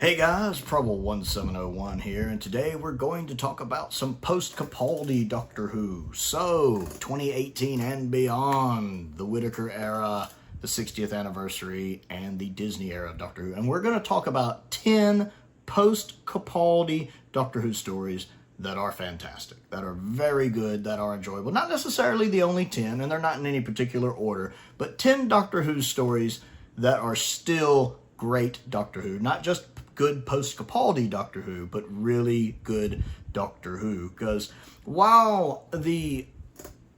Hey guys, Prowl 1701 here, and today we're going to talk about some post-Capaldi Doctor Who. So, 2018 and beyond, the Whittaker era, the 60th anniversary, and the Disney era of Doctor Who. And we're going to talk about 10 post-Capaldi Doctor Who stories that are fantastic, that are very good, that are enjoyable. Not necessarily the only 10, and they're not in any particular order, but 10 Doctor Who stories that are still great Doctor Who. Not just good post-Capaldi Doctor Who, but really good Doctor Who. Because while the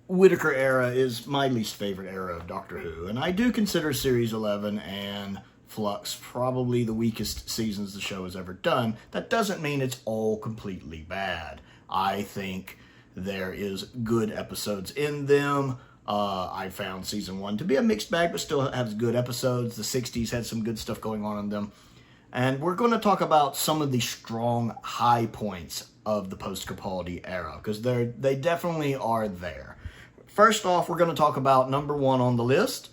Whittaker era is my least favorite era of Doctor Who, and I do consider Series 11 and Flux probably the weakest seasons the show has ever done, that doesn't mean it's all completely bad. I think there is good episodes in them. I found season 1 to be a mixed bag, but still has good episodes. The 60s had some good stuff going on in them. And we're going to talk about some of the strong high points of the post-Capaldi era, because they definitely are there. First off, we're going to talk about number 1 on the list,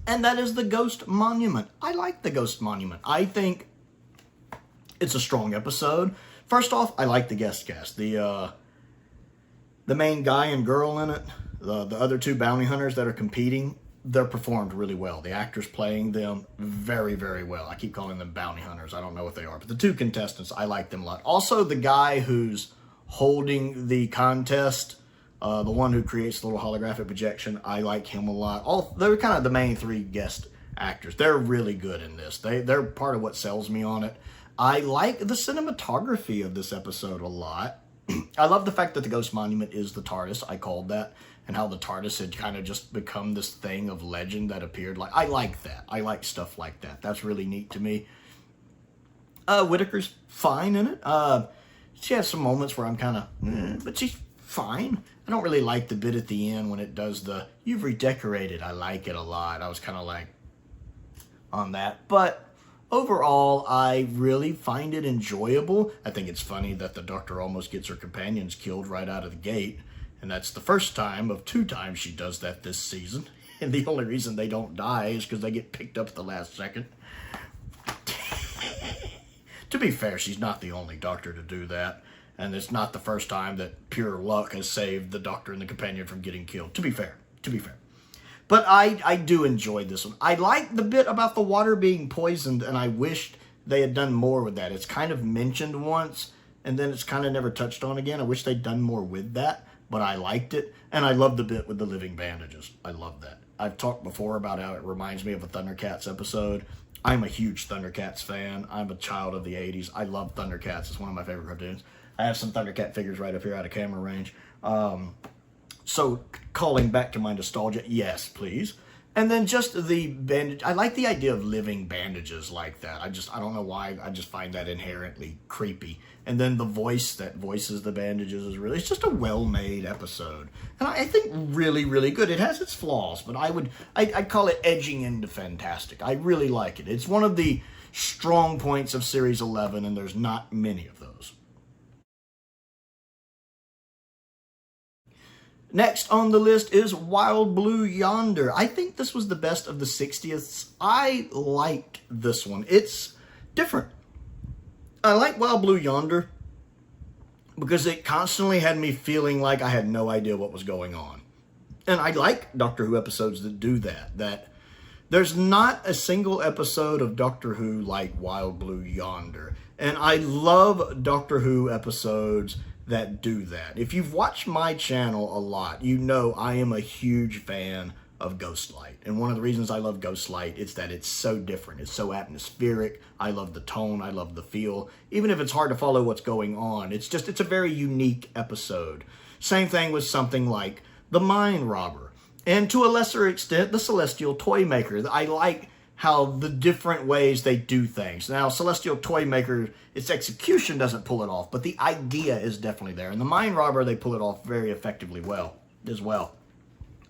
and that is the Ghost Monument. I like the Ghost Monument. I think it's a strong episode. First off, I like the guest cast. The main guy and girl in it, the other two bounty hunters that are competing, they're performed really well. The actors playing them very, very well. I keep calling them bounty hunters. I don't know what they are. But the two contestants, I like them a lot. Also, the guy who's holding the contest, the one who creates the little holographic projection, I like him a lot. They're kind of the main 3 guest actors. They're really good in this. They're part of what sells me on it. I like the cinematography of this episode a lot. I love the fact that the Ghost Monument is the Tardis. I called that. And how the Tardis had kind of just become this thing of legend that appeared. I like that. I like stuff like that. That's really neat to me. Whittaker's fine in it. She has some moments where I'm kind of, but she's fine. I don't really like the bit at the end when it does the, you've redecorated. I like it a lot. I was kind of like on that. But overall, I really find it enjoyable. I think it's funny that the Doctor almost gets her companions killed right out of the gate. And that's the first time of 2 times she does that this season. And the only reason they don't die is because they get picked up at the last second. To be fair, she's not the only Doctor to do that. And it's not the first time that pure luck has saved the Doctor and the companion from getting killed. To be fair. But I do enjoy this one. I like the bit about the water being poisoned, and I wished they had done more with that. It's kind of mentioned once, and then it's kind of never touched on again. I wish they'd done more with that. But I liked it, and I love the bit with the living bandages. I love that. I've talked before about how it reminds me of a Thundercats episode. I'm a huge Thundercats fan. I'm a child of the 80s. I love Thundercats. It's one of my favorite cartoons. I have some Thundercat figures right up here out of camera range. So calling back to my nostalgia, yes, please. And then just the bandage. I like the idea of living bandages like that. I don't know why. I just find that inherently creepy. And then the voice that voices the bandages is it's just a well-made episode. And I think really, really good. It has its flaws, but I'd call it edging into fantastic. I really like it. It's one of the strong points of Series 11, and there's not many of those. Next on the list is Wild Blue Yonder. I think this was the best of the 60th. I liked this one. It's different. I like Wild Blue Yonder because it constantly had me feeling like I had no idea what was going on. And I like Doctor Who episodes that do that. That there's not a single episode of Doctor Who like Wild Blue Yonder. And I love Doctor Who episodes that do that. If you've watched my channel a lot, you know I am a huge fan of Ghostlight. And one of the reasons I love Ghostlight is that it's so different. It's so atmospheric. I love the tone. I love the feel. Even if it's hard to follow what's going on, it's a very unique episode. Same thing with something like The Mine Robber. And to a lesser extent, The Celestial Toymaker. I like how the different ways they do things. Now, Celestial Toymaker, its execution doesn't pull it off, but the idea is definitely there. And The Mine Robber, they pull it off very effectively as well.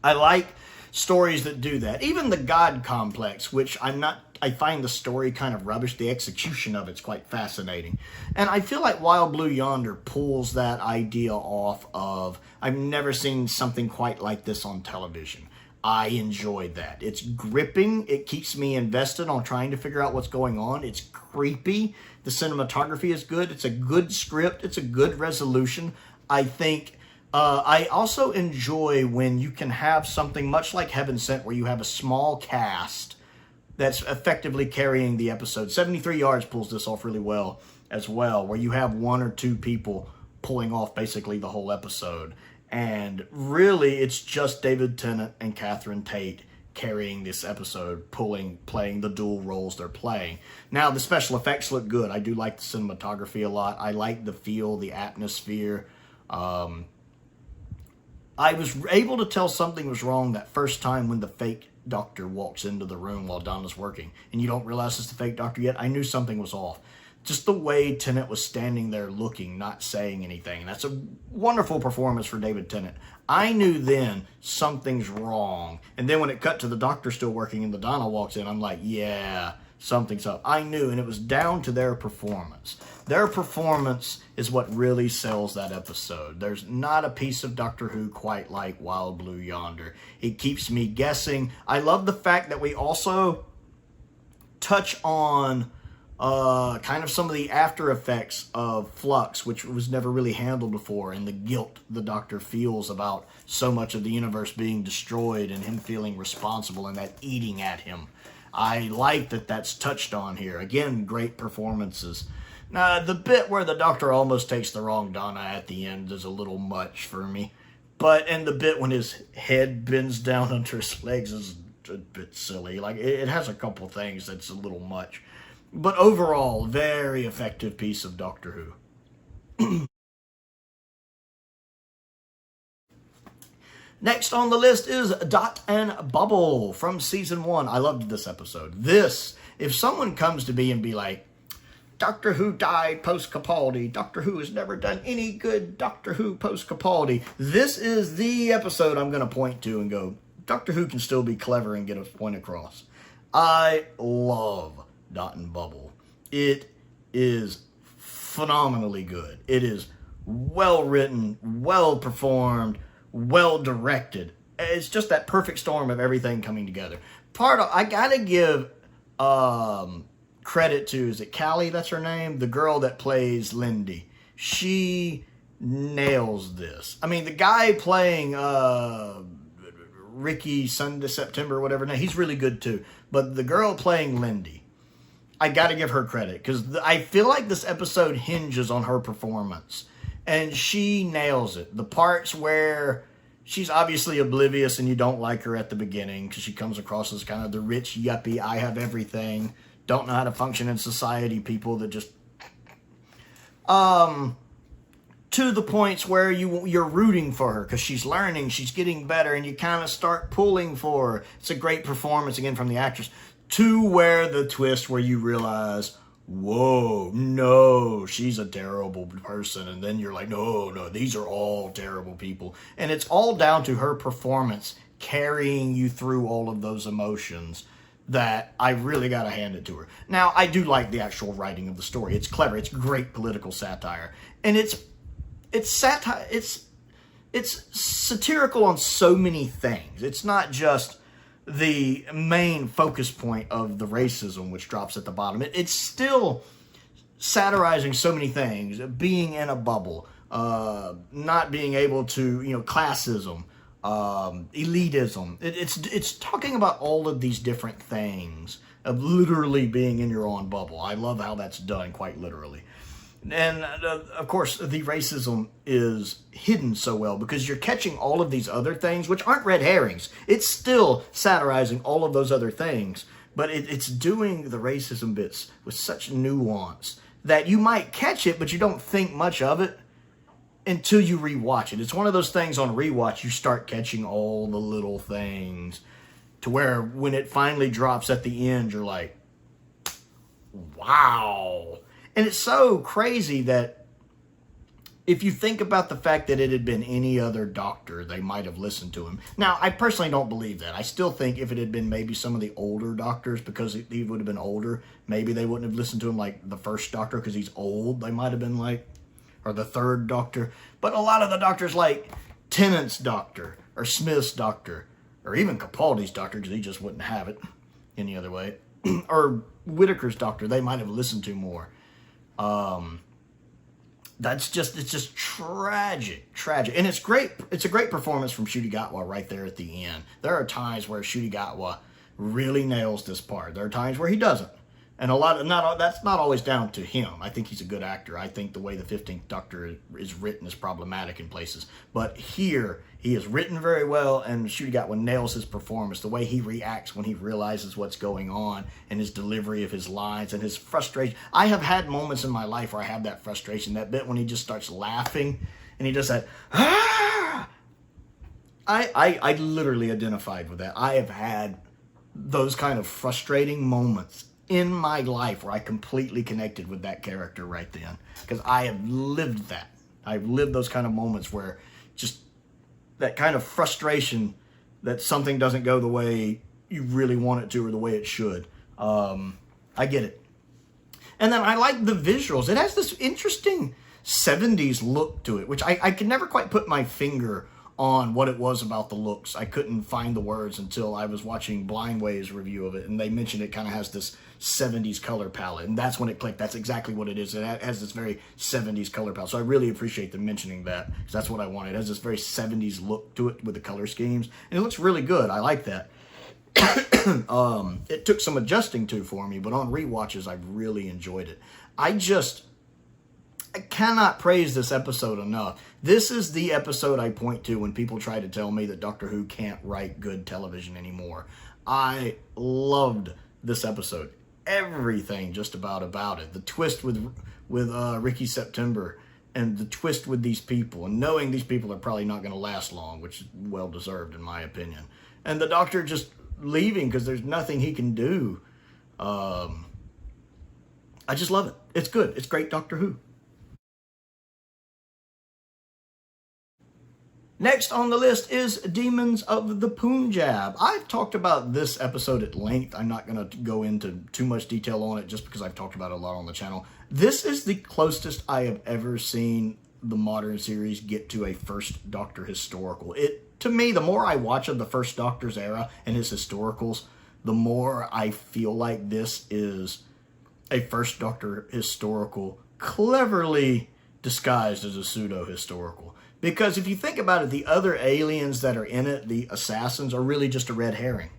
I like stories that do that. Even the God Complex, which I find the story kind of rubbish. The execution of it's quite fascinating. And I feel like Wild Blue Yonder pulls that idea off of, I've never seen something quite like this on television. I enjoyed that. It's gripping. It keeps me invested on trying to figure out what's going on. It's creepy. The cinematography is good. It's a good script. It's a good resolution. I think I also enjoy when you can have something much like Heaven Sent, where you have a small cast that's effectively carrying the episode. 73 Yards pulls this off really well as well, where you have one or two people pulling off basically the whole episode. And really, it's just David Tennant and Catherine Tate carrying this episode, playing the dual roles they're playing. Now, the special effects look good. I do like the cinematography a lot. I like the feel, the atmosphere. I was able to tell something was wrong that first time when the fake doctor walks into the room while Donna's working, and you don't realize it's the fake doctor yet. I knew something was off. Just the way Tennant was standing there looking, not saying anything. That's a wonderful performance for David Tennant. I knew then something's wrong. And then when it cut to the doctor still working and the Donna walks in, I'm like, yeah, something's up. I knew, and it was down to their performance. Their performance is what really sells that episode. There's not a piece of Doctor Who quite like Wild Blue Yonder. It keeps me guessing. I love the fact that we also touch on kind of some of the after effects of Flux, which was never really handled before, and the guilt the Doctor feels about so much of the universe being destroyed and him feeling responsible and that eating at him. I like that that's touched on here. Again, great performances. Now, the bit where the Doctor almost takes the wrong Donna at the end is a little much for me. And the bit when his head bends down under his legs is a bit silly. Like, it has a couple things that's a little much. But overall, very effective piece of Doctor Who. Next on the list is Dot and Bubble from Season 1. I loved this episode. This, if someone comes to me and be like, Doctor Who died post-Capaldi, Doctor Who has never done any good Doctor Who post-Capaldi, this is the episode I'm going to point to and go, Doctor Who can still be clever and get a point across. I love Dot and Bubble. It is phenomenally good. It is well written, well performed, well directed. It's just that perfect storm of everything coming together. I gotta give credit to, is it Callie, that's her name? The girl that plays Lindy. She nails this. I mean, the guy playing Ricky Sunday September, whatever, now he's really good too. But the girl playing Lindy, I got to give her credit, because I feel like this episode hinges on her performance, and she nails it. The parts where she's obviously oblivious and you don't like her at the beginning because she comes across as kind of the rich yuppie, I have everything, don't know how to function in society people that just... to the points where you're rooting for her because she's learning, she's getting better, and you kind of start pulling for her. It's a great performance, again, from the actress. To where the twist where you realize, whoa, no, she's a terrible person. And then you're like, no, these are all terrible people. And it's all down to her performance carrying you through all of those emotions that I really got to hand it to her. Now, I do like the actual writing of the story. It's clever. It's great political satire. And it's satire. It's satirical on so many things. It's not just the main focus point of the racism, which drops at the bottom. It's still satirizing so many things. Being in a bubble, not being able to, classism, elitism. It's talking about all of these different things of literally being in your own bubble. I love how that's done, quite literally. And, of course, the racism is hidden so well because you're catching all of these other things, which aren't red herrings. It's still satirizing all of those other things, but it's doing the racism bits with such nuance that you might catch it, but you don't think much of it until you rewatch it. It's one of those things on rewatch, you start catching all the little things to where when it finally drops at the end, you're like, wow. And it's so crazy that if you think about the fact that it had been any other doctor, they might have listened to him. Now, I personally don't believe that. I still think if it had been maybe some of the older doctors, because he would have been older, maybe they wouldn't have listened to him like the first doctor because he's old. They might have been like, or the third doctor. But a lot of the doctors like Tennant's doctor or Smith's doctor, or even Capaldi's doctor, because he just wouldn't have it any other way, or Whitaker's doctor, they might have listened to more. It's just tragic. And it's great. It's a great performance from Shutigatwa right there at the end. There are times where Shutigatwa really nails this part. There are times where he doesn't. And that's not always down to him. I think he's a good actor. I think the way the 15th Doctor is written is problematic in places. But here, he is written very well, and Shutigatwa nails his performance. The way he reacts when he realizes what's going on, and his delivery of his lines, and his frustration. I have had moments in my life where I have that frustration. That bit when he just starts laughing, and he does that, ah! I literally identified with that. I have had those kind of frustrating moments in my life where I completely connected with that character right then. Because I have lived that. I've lived those kind of moments where just that kind of frustration that something doesn't go the way you really want it to or the way it should. I get it. And then I like the visuals. It has this interesting 70s look to it, which I could never quite put my finger on what it was about the looks. I couldn't find the words until I was watching Blindway's review of it, and they mentioned it kind of has this 70s color palette, and that's when it clicked. That's exactly what it is. It has this very 70s color palette, so I really appreciate them mentioning that, because that's what I wanted. It has this very 70s look to it with the color schemes, and it looks really good. I like that. It took some adjusting to for me, but on rewatches, I've really enjoyed it. I cannot praise this episode enough. This is the episode I point to when people try to tell me that Doctor Who can't write good television anymore. I loved this episode. Everything just about it. The twist with Ricky September, and the twist with these people, and knowing these people are probably not going to last long, which is well deserved in my opinion. And the Doctor just leaving because there's nothing he can do. I just love it. It's good. It's great Doctor Who. Next on the list is Demons of the Punjab. I've talked about this episode at length. I'm not going to go into too much detail on it just because I've talked about it a lot on the channel. This is the closest I have ever seen the modern series get to a First Doctor historical. To me, the more I watch of the First Doctor's era and his historicals, the more I feel like this is a First Doctor historical cleverly disguised as a pseudo-historical. Because if you think about it, the other aliens that are in it, the assassins, are really just a red herring.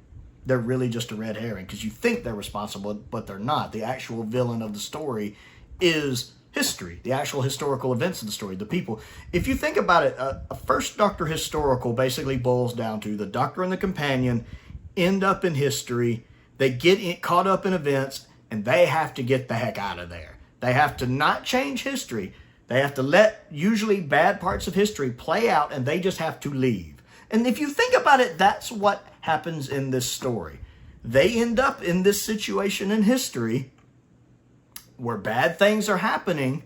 They're really just a red herring because you think they're responsible, but they're not. The actual villain of the story is history, the actual historical events of the story, the people. If you think about it, a First Doctor historical basically boils down to the Doctor and the companion end up in history, they get caught up in events, and they have to get the heck out of there. They have to not change history. They have to let usually bad parts of history play out, and they just have to leave. And if you think about it, that's what happens in this story. They end up in this situation in history where bad things are happening,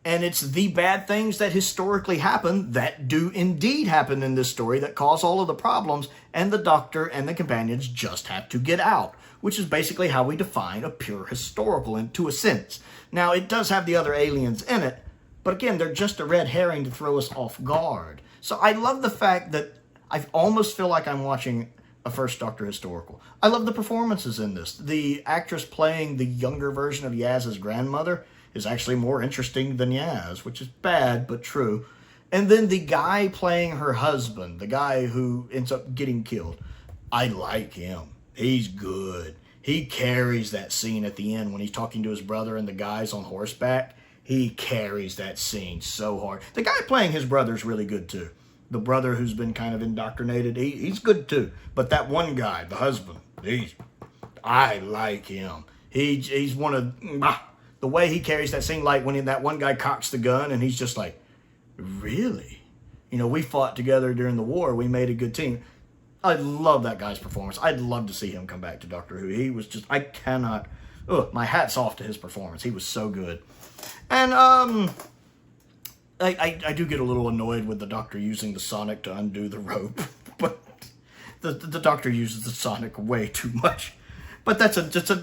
and it's the bad things that historically happen that do indeed happen in this story that cause all of the problems, and the Doctor and the companions just have to get out, which is basically how we define a pure historical to a sense. Now, it does have the other aliens in it, but again, they're just a red herring to throw us off guard. So I love the fact that I almost feel like I'm watching a First Doctor historical. I love the performances in this. The actress playing the younger version of Yaz's grandmother is actually more interesting than Yaz, which is bad, but true. And then the guy playing her husband, the guy who ends up getting killed, I like him. He's good. He carries that scene at the end when he's talking to his brother and the guys on horseback. He carries that scene so hard. The guy playing his brother is really good too. The brother who's been kind of indoctrinated, he's good too. But that one guy, the husband, I like him. He's one of, the way he carries that scene, like when that one guy cocks the gun and he's just like, really? You know, we fought together during the war. We made a good team. I love that guy's performance. I'd love to see him come back to Doctor Who. He was just, my hat's off to his performance. He was so good. And I do get a little annoyed with the Doctor using the Sonic to undo the rope, but the Doctor uses the Sonic way too much. But that's just a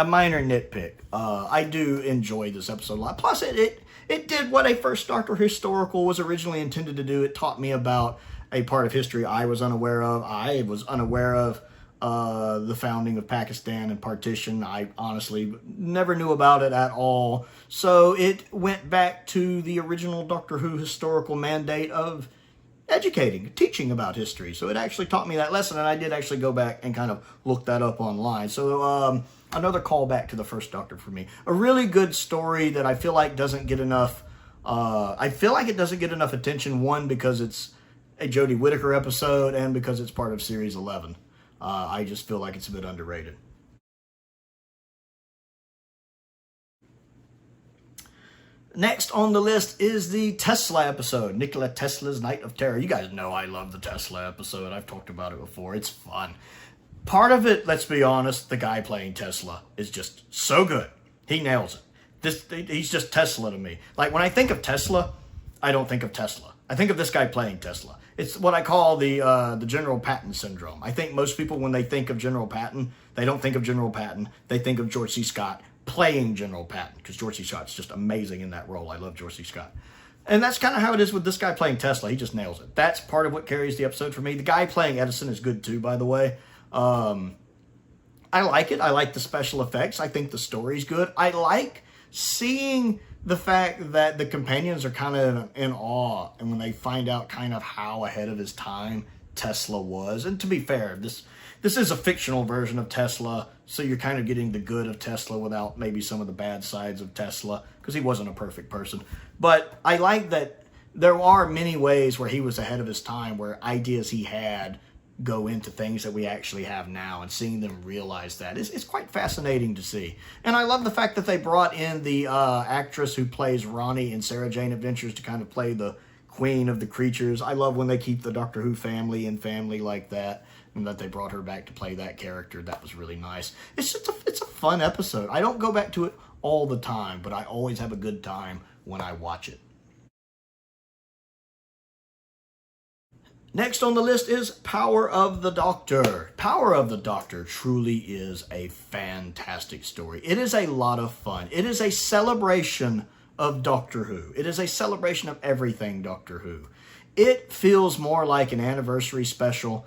minor nitpick. I do enjoy this episode a lot. Plus, it did what a First Doctor historical was originally intended to do. It taught me about a part of history I was unaware of. I was unaware of the founding of Pakistan and partition. I honestly never knew about it at all. So it went back to the original Doctor Who historical mandate of educating, teaching about history. So it actually taught me that lesson, and I did actually go back and kind of look that up online. So another callback to the first Doctor for me. A really good story that I feel like doesn't get enough, it doesn't get enough attention, one, because it's a Jodie Whittaker episode, and because it's part of Series 11. I just feel like it's a bit underrated. Next on the list is the Tesla episode, Nikola Tesla's Night of Terror. You guys know I love the Tesla episode. I've talked about it before. It's fun. Part of it, let's be honest, the guy playing Tesla is just so good. He nails it. He's just Tesla to me. Like, when I think of Tesla, I don't think of Tesla. I think of this guy playing Tesla. It's what I call the General Patton syndrome. I think most people, when they think of General Patton, they don't think of General Patton. They think of George C. Scott playing General Patton, because George C. Scott's just amazing in that role. I love George C. Scott. And that's kind of how it is with this guy playing Tesla. He just nails it. That's part of what carries the episode for me. The guy playing Edison is good too, by the way. I like it. I like the special effects. I think the story's good. I like seeing the fact that the companions are kind of in awe, and when they find out kind of how ahead of his time Tesla was. And to be fair, this is a fictional version of Tesla, so you're kind of getting the good of Tesla without maybe some of the bad sides of Tesla, because he wasn't a perfect person. But I like that there are many ways where he was ahead of his time, where ideas he had go into things that we actually have now, and seeing them realize that is quite fascinating to see. And I love the fact that they brought in the actress who plays Ronnie in Sarah Jane Adventures to kind of play the queen of the creatures. I love when they keep the Doctor Who family and family like that, and that they brought her back to play that character. That was really nice. It's a fun episode. I don't go back to it all the time, but I always have a good time when I watch it. Next on the list is Power of the Doctor. Power of the Doctor truly is a fantastic story. It is a lot of fun. It is a celebration of Doctor Who. It is a celebration of everything Doctor Who. It feels more like an anniversary special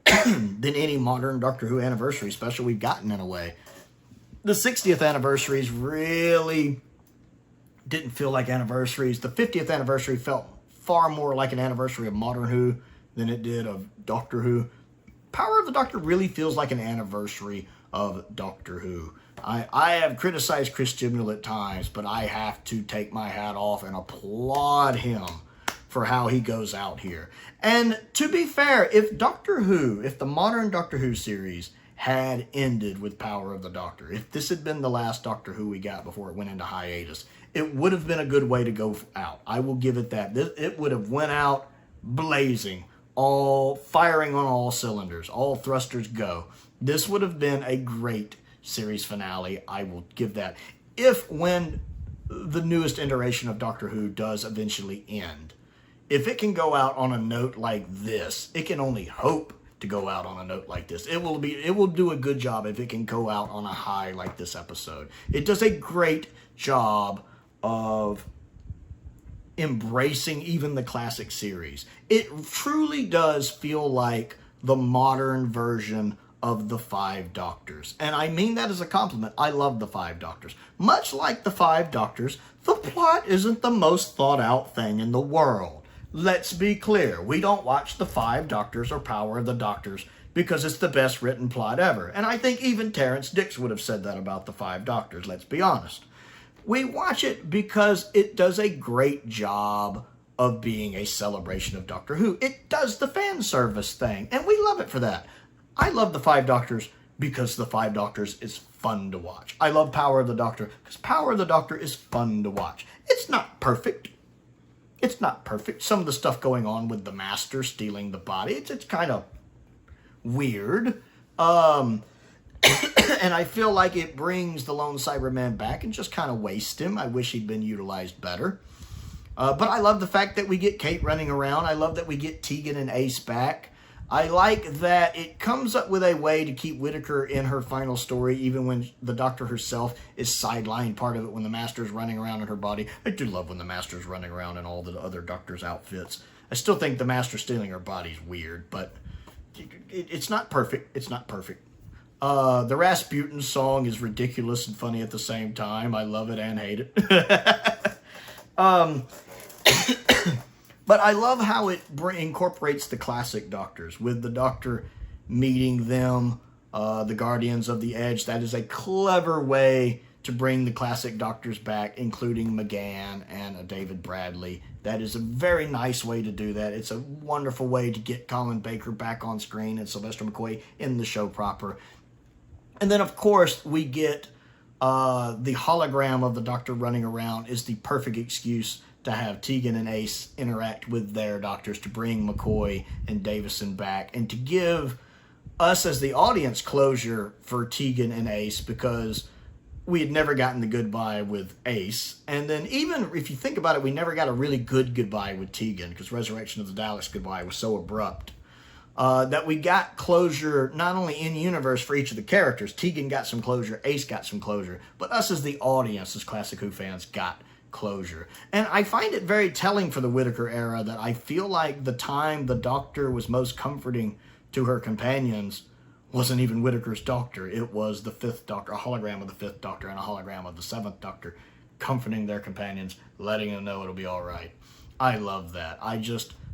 than any modern Doctor Who anniversary special we've gotten, in a way. The 60th anniversaries really didn't feel like anniversaries. The 50th anniversary felt far more like an anniversary of Modern Who than it did of Doctor Who. Power of the Doctor really feels like an anniversary of Doctor Who. I have criticized Chris Chibnall at times, but I have to take my hat off and applaud him for how he goes out here. And to be fair, if the modern Doctor Who series had ended with Power of the Doctor, if this had been the last Doctor Who we got before it went into hiatus, it would have been a good way to go out. I will give it that. It would have went out blazing, all firing on all cylinders, all thrusters go. This would have been a great series finale. I will give that. If, when the newest iteration of Doctor Who does eventually end, if it can go out on a note like this, it can only hope to go out on a note like this. It will do a good job if it can go out on a high like this episode. It does a great job of embracing even the classic series. It truly does feel like the modern version of the Five Doctors. And I mean that as a compliment. I love the Five Doctors. Much like the Five Doctors, the plot isn't the most thought out thing in the world. Let's be clear. We don't watch the Five Doctors or Power of the Doctors because it's the best written plot ever. And I think even Terrence Dicks would have said that about the Five Doctors, let's be honest. We watch it because it does a great job of being a celebration of Doctor Who. It does the fan service thing, and we love it for that. I love the Five Doctors because the Five Doctors is fun to watch. I love Power of the Doctor because Power of the Doctor is fun to watch. It's not perfect. It's not perfect. Some of the stuff going on with the Master stealing the body, it's kind of weird. And I feel like it brings the Lone Cyberman back and just kind of wastes him. I wish he'd been utilized better. But I love the fact that we get Kate running around. I love that we get Tegan and Ace back. I like that it comes up with a way to keep Whittaker in her final story, even when the Doctor herself is sidelined part of it when the Master's running around in her body. I do love when the Master's running around in all the other Doctor's outfits. I still think the Master stealing her body is weird, but it's not perfect. It's not perfect. The Rasputin song is ridiculous and funny at the same time. I love it and hate it. But I love how it incorporates the classic Doctors, with the Doctor meeting them, the Guardians of the Edge. That is a clever way to bring the classic Doctors back, including McGann and David Bradley. That is a very nice way to do that. It's a wonderful way to get Colin Baker back on screen and Sylvester McCoy in the show proper. And then, of course, we get the hologram of the Doctor running around is the perfect excuse to have Tegan and Ace interact with their Doctors, to bring McCoy and Davison back, and to give us as the audience closure for Tegan and Ace, because we had never gotten the goodbye with Ace. And then even if you think about it, we never got a really good goodbye with Tegan, because Resurrection of the Daleks goodbye was so abrupt. That we got closure not only in universe for each of the characters. Tegan got some closure, Ace got some closure, but us as the audience, as Classic Who fans, got closure. And I find it very telling for the Whittaker era that I feel like the time the Doctor was most comforting to her companions wasn't even Whittaker's Doctor. It was the Fifth Doctor, a hologram of the Fifth Doctor and a hologram of the Seventh Doctor, comforting their companions, letting them know it'll be all right. I love that.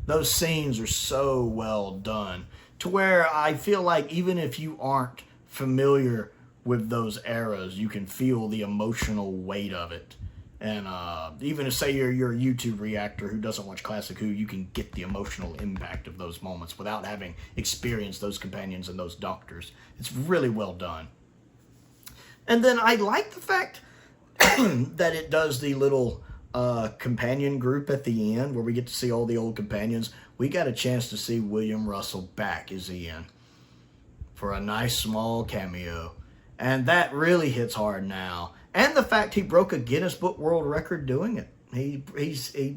Those scenes are so well done, to where I feel like even if you aren't familiar with those eras, you can feel the emotional weight of it. And even if, say, you're a YouTube reactor who doesn't watch Classic Who, you can get the emotional impact of those moments without having experienced those companions and those Doctors. It's really well done. And then I like the fact that it does the little companion group at the end, where we get to see all the old companions. We got a chance to see William Russell back as Ian for a nice small cameo. And that really hits hard now. And the fact he broke a Guinness Book World Record doing it. He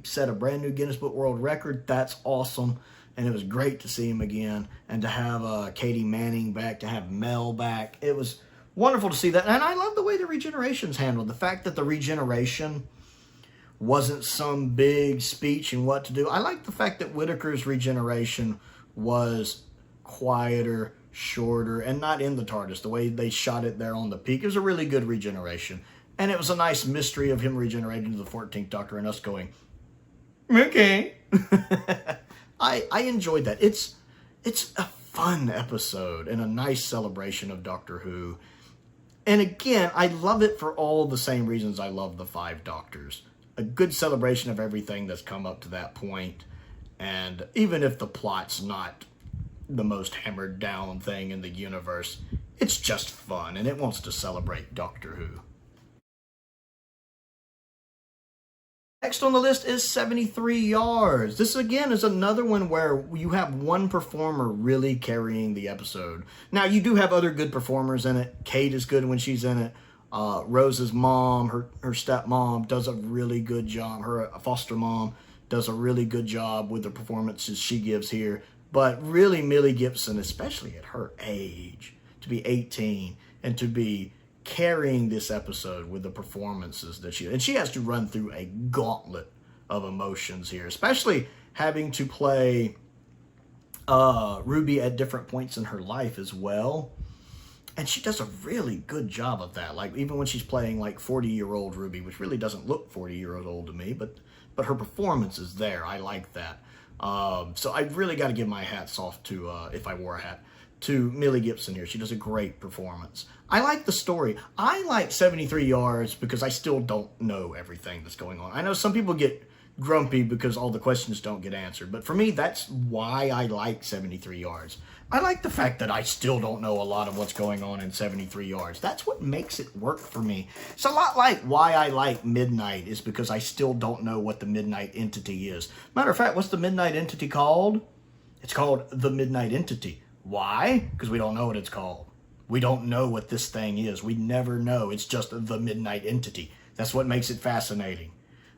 set a brand new Guinness Book World Record. That's awesome. And it was great to see him again. And to have Katie Manning back, to have Mel back. It was wonderful to see that. And I love the way the regeneration's handled. The fact that the regeneration wasn't some big speech and what to do. I like the fact that Whittaker's regeneration was quieter, shorter, and not in the TARDIS. The way they shot it there on the peak, it was a really good regeneration. And it was a nice mystery of him regenerating to the 14th Doctor and us going, okay. I enjoyed that. It's a fun episode and a nice celebration of Doctor Who. And again, I love it for all the same reasons I love the Five Doctors. A good celebration of everything that's come up to that point. And even if the plot's not the most hammered down thing in the universe, it's just fun, and it wants to celebrate Doctor Who. Next on the list is 73 Yards. This, again, is another one where you have one performer really carrying the episode. Now, you do have other good performers in it. Kate is good when she's in it. Rose's mom, her stepmom, does a really good job. Her foster mom does a really good job with the performances she gives here. But really, Millie Gibson, especially at her age, to be 18 and to be carrying this episode with the performances that she has to run through a gauntlet of emotions here, especially having to play Ruby at different points in her life as well. And she does a really good job of that. Like, even when she's playing like 40-year-old Ruby, which really doesn't look 40-year-old to me, but her performance is there. I like that. So I really got to give my hats off to, if I wore a hat, to Millie Gibson here. She does a great performance. I like the story. I like 73 Yards because I still don't know everything that's going on. I know some people get grumpy because all the questions don't get answered, but for me, that's why I like 73 Yards. I like the fact that I still don't know a lot of what's going on in 73 Yards. That's what makes it work for me. It's a lot like why I like Midnight, is because I still don't know what the Midnight Entity is. Matter of fact, what's the Midnight Entity called? It's called the Midnight Entity. Why? Because we don't know what it's called. We don't know what this thing is. We never know. It's just the Midnight Entity. That's what makes it fascinating.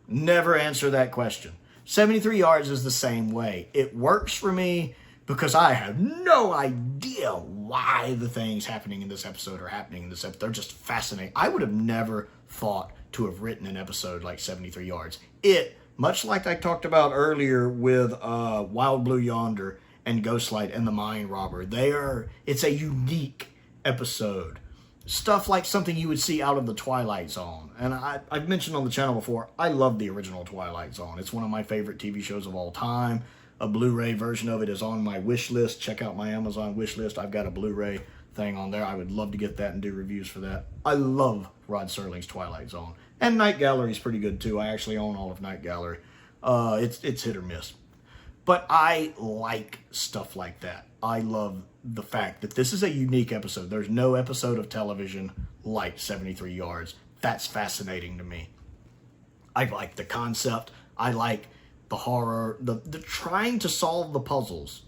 Never answer that question. 73 Yards is the same way. It works for me because I have no idea why the things happening in this episode are happening in this episode. They're just fascinating. I would have never thought to have written an episode like 73 Yards. It much like I talked about earlier with Wild Blue Yonder and Ghostlight and the Mine Robber. It's a unique episode. Stuff like something you would see out of the Twilight Zone. And I've mentioned on the channel before, I love the original Twilight Zone. It's one of my favorite TV shows of all time. A Blu-ray version of it is on my wish list. Check out my Amazon wish list. I've got a Blu-ray thing on there. I would love to get that and do reviews for that. I love Rod Serling's Twilight Zone. And Night Gallery is pretty good too. I actually own all of Night Gallery. It's hit or miss. But I like stuff like that. I love the fact that this is a unique episode. There's no episode of television like 73 Yards. That's fascinating to me. I like the concept. I like the horror, the trying to solve the puzzles.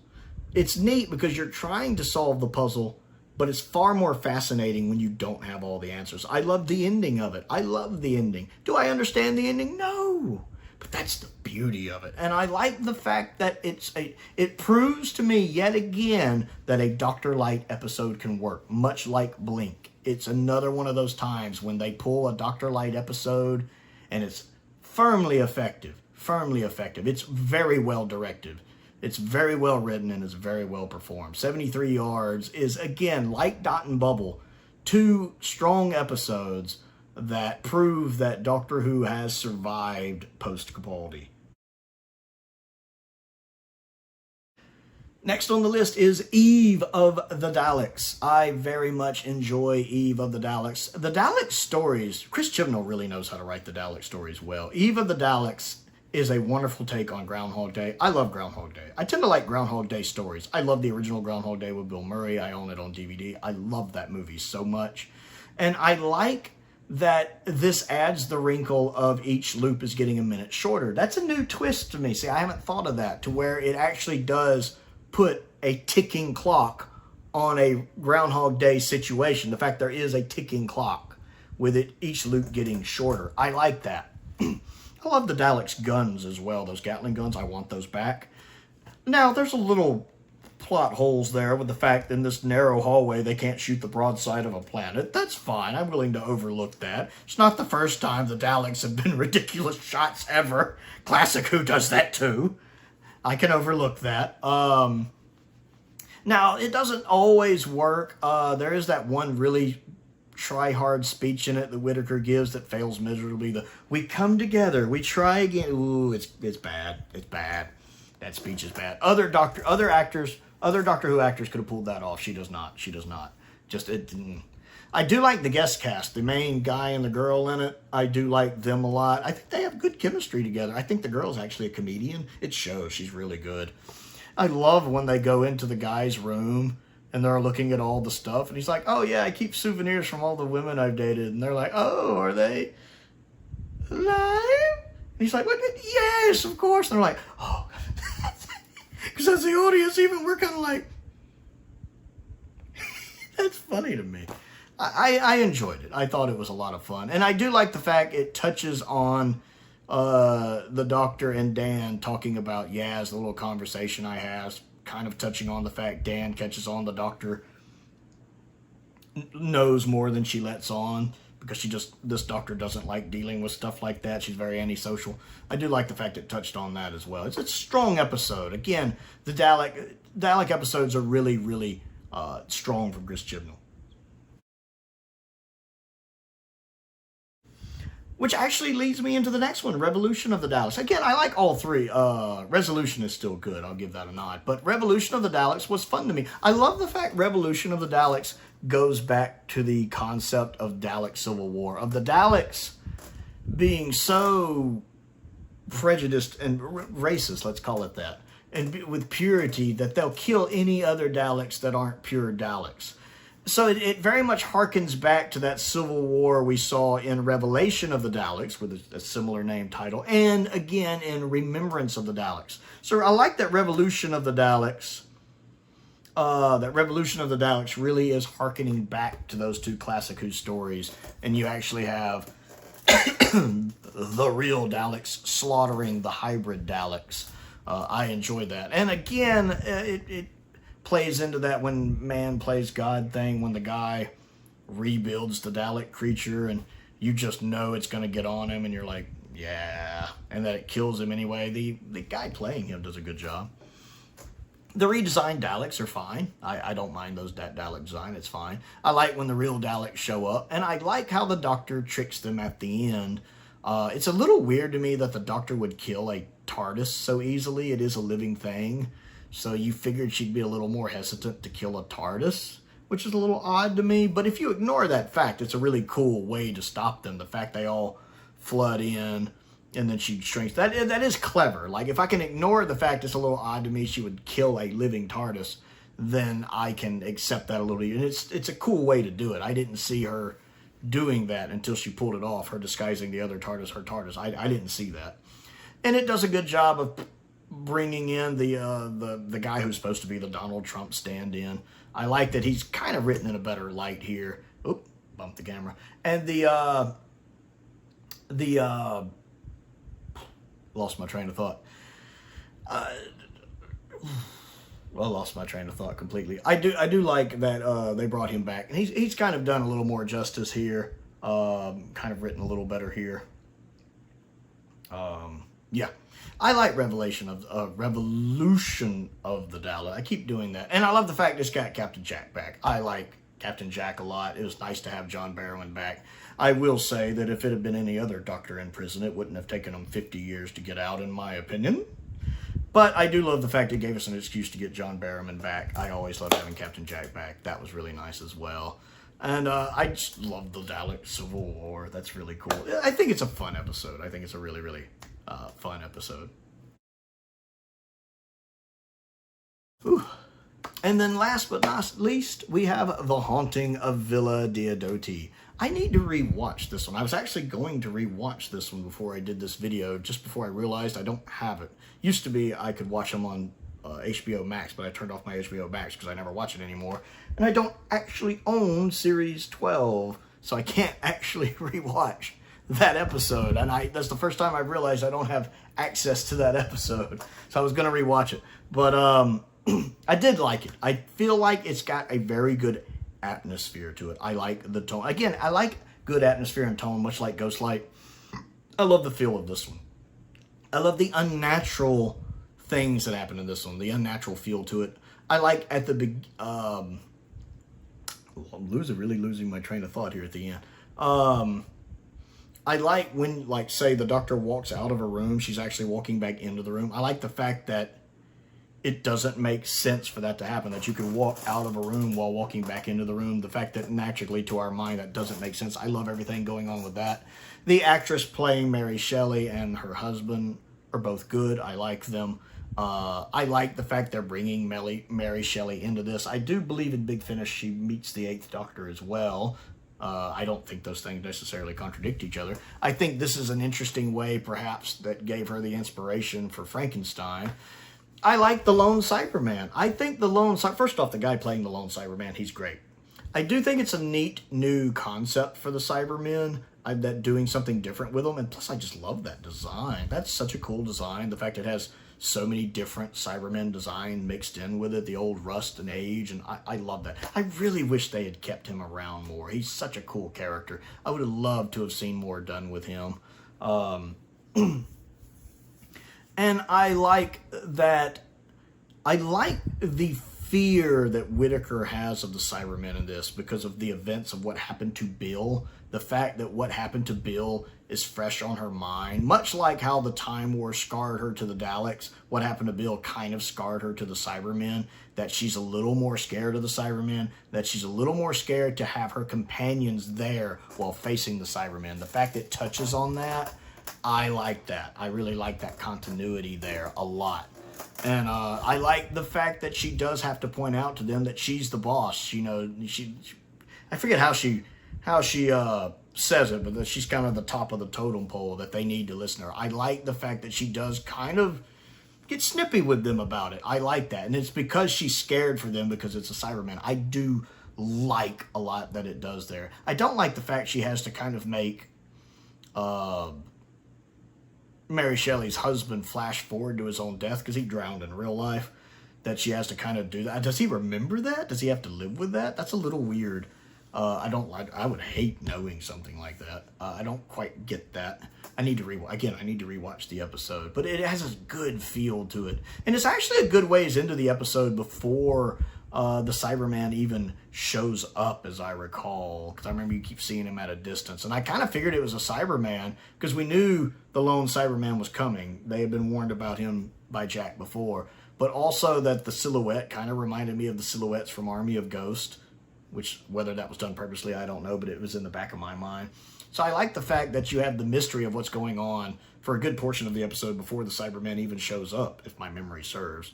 It's neat because you're trying to solve the puzzle, but it's far more fascinating when you don't have all the answers. I love the ending of it. I love the ending. Do I understand the ending? No. But that's the beauty of it. And I like the fact that it proves to me yet again that a Dr. Light episode can work, much like Blink. It's another one of those times when they pull a Dr. Light episode and it's firmly effective. Firmly effective. It's very well directed. It's very well written and it's very well performed. 73 Yards is, again, like Dot and Bubble, two strong episodes that prove that Doctor Who has survived Post-Capaldi. Next on the list is Eve of the Daleks. I very much enjoy Eve of the Daleks. The Dalek stories, Chris Chibnall really knows how to write the Dalek stories well. Eve of the Daleks is a wonderful take on Groundhog Day. I love Groundhog Day. I tend to like Groundhog Day stories. I love the original Groundhog Day with Bill Murray. I own it on DVD. I love that movie so much. And I like that this adds the wrinkle of each loop is getting a minute shorter. That's a new twist to me. See, I haven't thought of that, to where it actually does put a ticking clock on a Groundhog Day situation. The fact there is a ticking clock with it, each loop getting shorter. I like that. I love the Daleks' guns as well, those Gatling guns. I want those back. Now, there's a little plot holes there with the fact that in this narrow hallway they can't shoot the broadside of a planet. That's fine. I'm willing to overlook that. It's not the first time the Daleks have been ridiculous shots ever. Classic Who does that too. I can overlook that. Now, it doesn't always work. There is that one really try-hard speech in it that Whittaker gives that fails miserably. We come together, we try again. Ooh, it's bad. It's bad. That speech is bad. Other Doctor Who actors could have pulled that off. She does not. She does not. I do like the guest cast, the main guy and the girl in it. I do like them a lot. I think they have good chemistry together. I think the girl's actually a comedian. It shows. She's really good. I love when they go into the guy's room and they're looking at all the stuff. And he's like, oh, yeah, I keep souvenirs from all the women I've dated. And they're like, oh, are they alive? And he's like, what? Yes, of course. And they're like, oh. Because as the audience, even we're kind of like, that's funny to me. I enjoyed it. I thought it was a lot of fun. And I do like the fact it touches on the Doctor and Dan talking about Yaz, the little conversation I have, kind of touching on the fact Dan catches on the Doctor knows more than she lets on, because this Doctor doesn't like dealing with stuff like that. She's very antisocial. I do like the fact it touched on that as well. It's a strong episode. Again, the Dalek episodes are really, really strong from Chris Chibnall. Which actually leads me into the next one, Revolution of the Daleks. Again, I like all three. Resolution is still good. I'll give that a nod. But Revolution of the Daleks was fun to me. I love the fact Revolution of the Daleks goes back to the concept of Dalek Civil War, of the Daleks being so prejudiced and racist, let's call it that, and with purity, that they'll kill any other Daleks that aren't pure Daleks. So it very much harkens back to that Civil War we saw in Revelation of the Daleks, with a similar name title, and again in Remembrance of the Daleks. So I like that Revolution of the Daleks. That Revolution of the Daleks really is harkening back to those two classic Who stories, and you actually have the real Daleks slaughtering the hybrid Daleks. I enjoy that, and again, it plays into that when man plays God thing, when the guy rebuilds the Dalek creature and you just know it's going to get on him and you're like, yeah. and that it kills him anyway. The guy playing him does a good job. The redesigned Daleks are fine. I don't mind those Dalek design. It's fine. I like when the real Daleks show up, and I like how the Doctor tricks them at the end. It's a little weird to me that the Doctor would kill a TARDIS so easily. It is a living thing, so you figured she'd be a little more hesitant to kill a TARDIS, which is a little odd to me. But if you ignore that fact, it's a really cool way to stop them. The fact they all flood in, and then she shrinks. That is clever. Like, if I can ignore the fact it's a little odd to me she would kill a living TARDIS, then I can accept that a little. And it's a cool way to do it. I didn't see her doing that until she pulled it off, her disguising the other TARDIS, her TARDIS. I didn't see that. And it does a good job of bringing in the guy who's supposed to be the Donald Trump stand-in. I like that he's kind of written in a better light here. Oop, bumped the camera. And lost my train of thought. I lost my train of thought completely. I do like that they brought him back, and he's kind of done a little more justice here. Kind of written a little better here. Yeah, I like revolution of the Dalek. I keep doing that, and I love the fact it's got Captain Jack back. I like Captain Jack a lot. It was nice to have John Barrowman back. I will say that if it had been any other Doctor in prison, it wouldn't have taken him 50 years to get out, in my opinion. But I do love the fact it gave us an excuse to get John Barrowman back. I always love having Captain Jack back. That was really nice as well. And I just love the Dalek Civil War. That's really cool. I think it's a fun episode. I think it's a really, really fun episode. Whew. And then last but not least, we have The Haunting of Villa Diodati. I need to rewatch this one. I was actually going to rewatch this one before I did this video, just before I realized I don't have it. Used to be I could watch them on HBO Max, but I turned off my HBO Max because I never watch it anymore. And I don't actually own Series 12, so I can't actually rewatch that episode. And that's the first time I realized I don't have access to that episode. So I was going to rewatch it. But I did like it. I feel like it's got a very good atmosphere to it. I like the tone. Again, I like good atmosphere and tone, much like Ghostlight. I love the feel of this one. I love the unnatural things that happen in this one, the unnatural feel to it. I like at the big I'm really losing my train of thought here at the end. I like when, like, say the Doctor walks out of a room, she's actually walking back into the room. I like the fact that it doesn't make sense for that to happen, that you can walk out of a room while walking back into the room. The fact that naturally to our mind that doesn't make sense. I love everything going on with that. The actress playing Mary Shelley and her husband are both good. I like them. I like the fact they're bringing Mary Shelley into this. I do believe in Big Finish she meets the 8th Doctor as well. I don't think those things necessarily contradict each other. I think this is an interesting way, perhaps, that gave her the inspiration for Frankenstein. I like the Lone Cyberman. I think first off, the guy playing the Lone Cyberman, he's great. I do think it's a neat new concept for the Cybermen, that doing something different with them, and plus I just love that design. That's such a cool design. The fact it has so many different Cybermen design mixed in with it, the old rust and age, and I love that. I really wish they had kept him around more. He's such a cool character. I would have loved to have seen more done with him. And I like that. I like the fear that Whittaker has of the Cybermen in this because of the events of what happened to Bill. The fact that what happened to Bill is fresh on her mind. Much like how the Time War scarred her to the Daleks, what happened to Bill kind of scarred her to the Cybermen. That she's a little more scared of the Cybermen. That she's a little more scared to have her companions there while facing the Cybermen. The fact that it touches on that, I like that. I really like that continuity there a lot. And I like the fact that she does have to point out to them that she's the boss. You know, I forget how she says it, but that she's kind of the top of the totem pole, that they need to listen to her. I like the fact that she does kind of get snippy with them about it. I like that. And it's because she's scared for them because it's a Cyberman. I do like a lot that it does there. I don't like the fact she has to kind of make Mary Shelley's husband flash forward to his own death because he drowned in real life. That she has to kind of do that. Does he remember that? Does he have to live with that? That's a little weird. I would hate knowing something like that. I don't quite get that. I need to rewatch the episode, but it has a good feel to it. And it's actually a good ways into the episode before the Cyberman even shows up, as I recall, because I remember you keep seeing him at a distance. And I kind of figured it was a Cyberman because we knew the lone Cyberman was coming. They had been warned about him by Jack before, but also that the silhouette kind of reminded me of the silhouettes from Army of Ghost, which whether that was done purposely, I don't know, but it was in the back of my mind. So I like the fact that you have the mystery of what's going on for a good portion of the episode before the Cyberman even shows up, if my memory serves.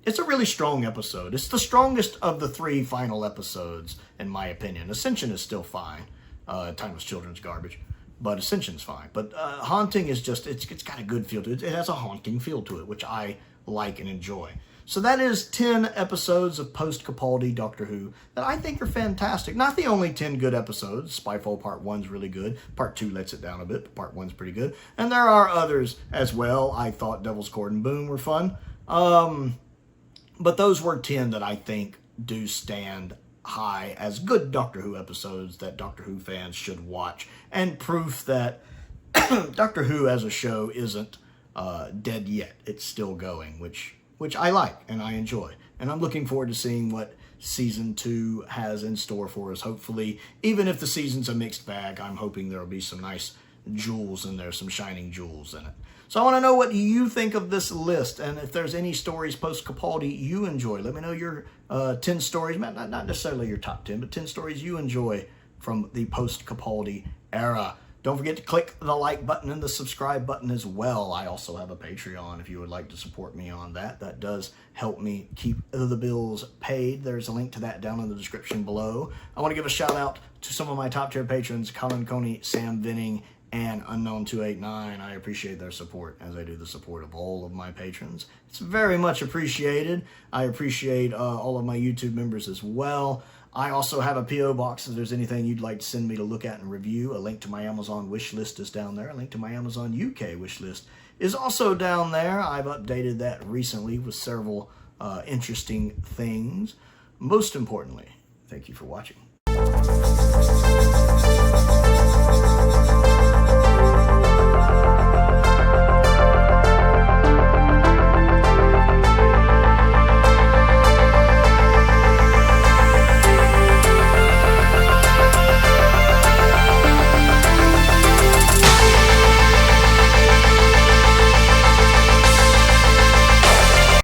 It's a really strong episode. It's the strongest of the 3 final episodes, in my opinion. Ascension is still fine. Timeless Children's garbage. But Ascension's fine. But Haunting is just, it's got a good feel to it. It has a haunting feel to it, which I like and enjoy. So that is 10 episodes of Post-Capaldi Doctor Who that I think are fantastic. Not the only 10 good episodes. Spyfall Part 1's really good. Part 2 lets it down a bit, but Part 1's pretty good. And there are others as well. I thought Devil's Cord and Boom were fun. But those were 10 that I think do stand high as good Doctor Who episodes that Doctor Who fans should watch. And proof that Doctor Who as a show isn't dead yet. It's still going, which I like and I enjoy. And I'm looking forward to seeing what Season 2 has in store for us. Hopefully, even if the season's a mixed bag, I'm hoping there'll be some nice jewels in there, some shining jewels in it. So I want to know what you think of this list, and if there's any stories post-Capaldi you enjoy. Let me know your 10 stories, not necessarily your top 10, but 10 stories you enjoy from the post-Capaldi era. Don't forget to click the like button and the subscribe button as well. I also have a Patreon if you would like to support me on that. That does help me keep the bills paid. There's a link to that down in the description below. I want to give a shout out to some of my top tier patrons, Colin Coney, Sam Venning, and Unknown289. I appreciate their support as I do the support of all of my patrons. It's very much appreciated. I appreciate all of my YouTube members as well. I also have a P.O. box if there's anything you'd like to send me to look at and review. A link to my Amazon wish list is down there. A link to my Amazon UK wish list is also down there. I've updated that recently with several interesting things. Most importantly, thank you for watching.